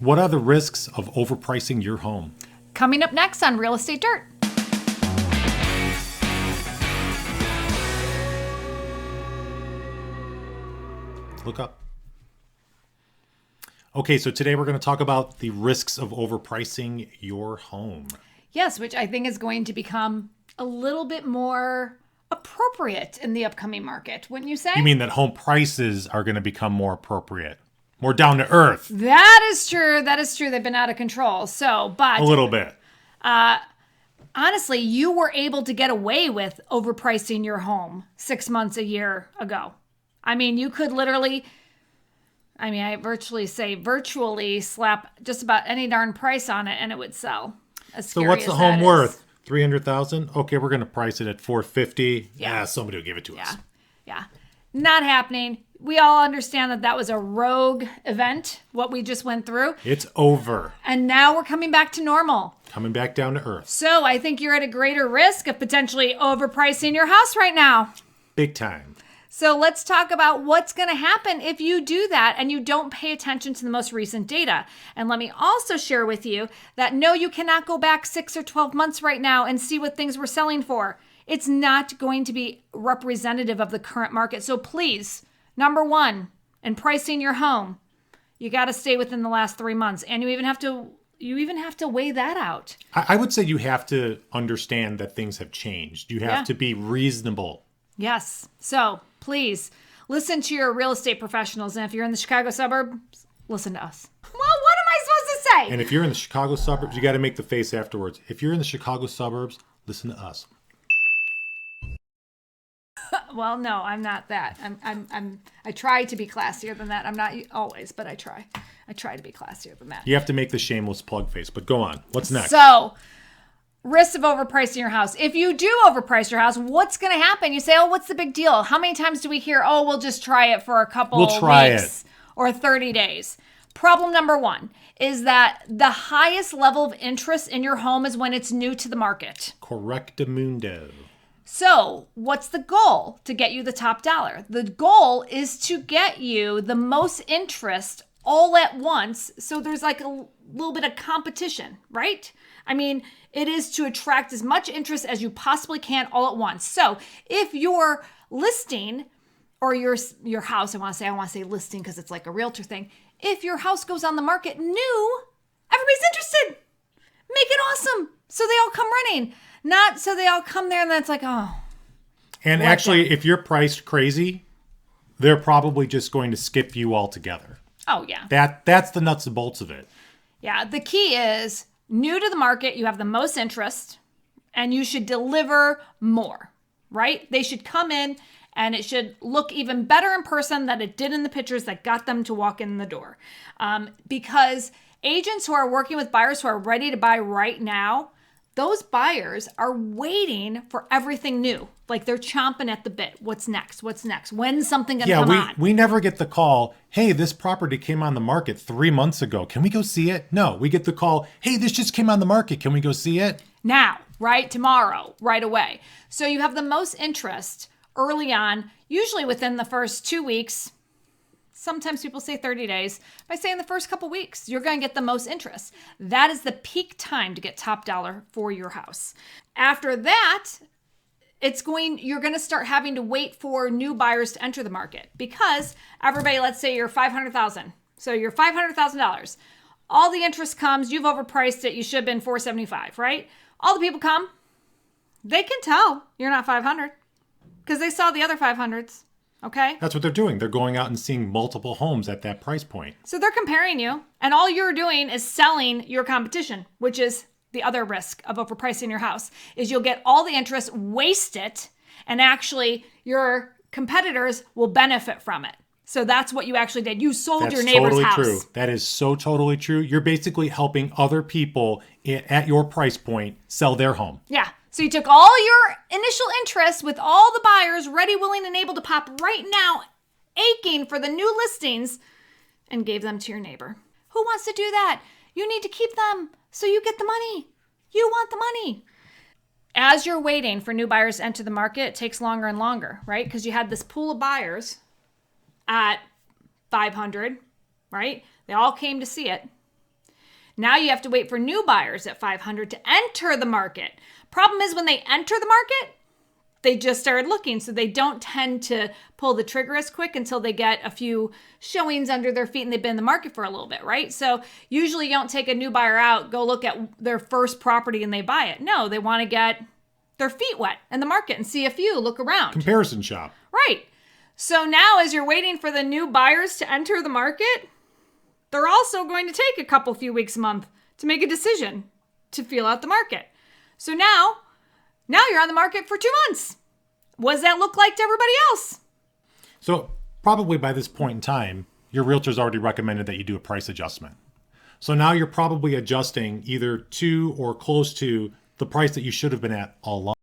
What are the risks of overpricing your home? Coming up next on Real Estate Dirt. Look up. Okay, so today we're going to talk about the risks of overpricing your home. Yes, which I think is going to become a little bit more appropriate in the upcoming market, wouldn't you say? You mean that home prices are going to become more appropriate, more down to earth? That is true. That is true. They've been out of control. But a little bit. Honestly, you were able to get away with overpricing your home 6 months, a year ago. I mean, you could literally, I virtually slap just about any darn price on it and it would sell. So what's the home worth? $300,000? Okay, we're going to price it at $450,000. Yeah, somebody will give it to us. Yeah. Not happening. We all understand that was a rogue event, what we just went through. It's over. And now we're coming back to normal. Coming back down to earth. So I think you're at a greater risk of potentially overpricing your house right now. Big time. So let's talk about what's going to happen if you do that and you don't pay attention to the most recent data. And let me also share with you that no, you cannot go back 6 or 12 months right now and see what things were selling for. It's not going to be representative of the current market. So please, number one, in pricing your home, you got to stay within the last 3 months. And you even have to weigh that out. I would say you have to understand that things have changed. You have to be reasonable. Yes. So please listen to your real estate professionals. And if you're in the Chicago suburbs, listen to us. Well, what am I supposed to say? And if you're in the Chicago suburbs, you got to make the face afterwards. If you're in the Chicago suburbs, listen to us. Well, no, I'm not that. I try to be classier than that. I'm not always, but I try. I try to be classier than that. You have to make the shameless plug face, but go on. What's next? So, risks of overpricing your house. If you do overprice your house, what's going to happen? You say, oh, what's the big deal? How many times do we hear, oh, we'll just try it for a couple weeks or 30 days? Problem number one is that the highest level of interest in your home is when it's new to the market. Correctamundo. So what's the goal to get you the top dollar? The goal is to get you the most interest all at once. So there's like a little bit of competition, right? I mean, it is to attract as much interest as you possibly can all at once. So if your listing or your house, I want to say listing because it's like a realtor thing. If your house goes on the market new, everybody's interested. Make it awesome. So they all come running. Not so they all come there and then it's like, oh. And actually, if you're priced crazy, they're probably just going to skip you altogether. Oh, yeah. That's the nuts and bolts of it. Yeah. The key is new to the market, you have the most interest, and you should deliver more, right? They should come in and it should look even better in person than it did in the pictures that got them to walk in the door. Because agents who are working with buyers who are ready to buy right now, those buyers are waiting for everything new. Like they're chomping at the bit. What's next? What's next? When's something going to come on? We never get the call, hey, this property came on the market 3 months ago. Can we go see it? No, we get the call, hey, this just came on the market. Can we go see it? Now, right? Tomorrow, right away. So you have the most interest early on, usually within the first 2 weeks. Sometimes people say 30 days. By saying the first couple weeks, you're going to get the most interest. That is the peak time to get top dollar for your house. After that, you're going to start having to wait for new buyers to enter the market because everybody, let's say you're $500,000. So you're $500,000. All the interest comes, you've overpriced it, you should have been $475, right? All the people come, they can tell you're not 500 because they saw the other 500s. Okay. That's what they're doing. They're going out and seeing multiple homes at that price point. So they're comparing you, and all you're doing is selling your competition, which is the other risk of overpricing your house, is you'll get all the interest, waste it, and actually your competitors will benefit from it. So that's what you actually did. You sold your neighbor's house. That's totally true. That is so totally true. You're basically helping other people at your price point sell their home. Yeah. So you took all your initial interest with all the buyers ready, willing, and able to pop right now, aching for the new listings, and gave them to your neighbor. Who wants to do that? You need to keep them so you get the money. You want the money. As you're waiting for new buyers to enter the market, it takes longer and longer, right? Because you had this pool of buyers at 500, right? They all came to see it. Now you have to wait for new buyers at 500 to enter the market. Problem is when they enter the market, they just started looking, so they don't tend to pull the trigger as quick until they get a few showings under their feet and they've been in the market for a little bit, right? So usually you don't take a new buyer out, go look at their first property and they buy it. No, they want to get their feet wet in the market and see a few, look around. Comparison shop. Right. So now as you're waiting for the new buyers to enter the market, they're also going to take a few weeks, a month to make a decision to feel out the market. So now you're on the market for 2 months. What does that look like to everybody else? So probably by this point in time, your realtor's already recommended that you do a price adjustment. So now you're probably adjusting either to or close to the price that you should have been at all along.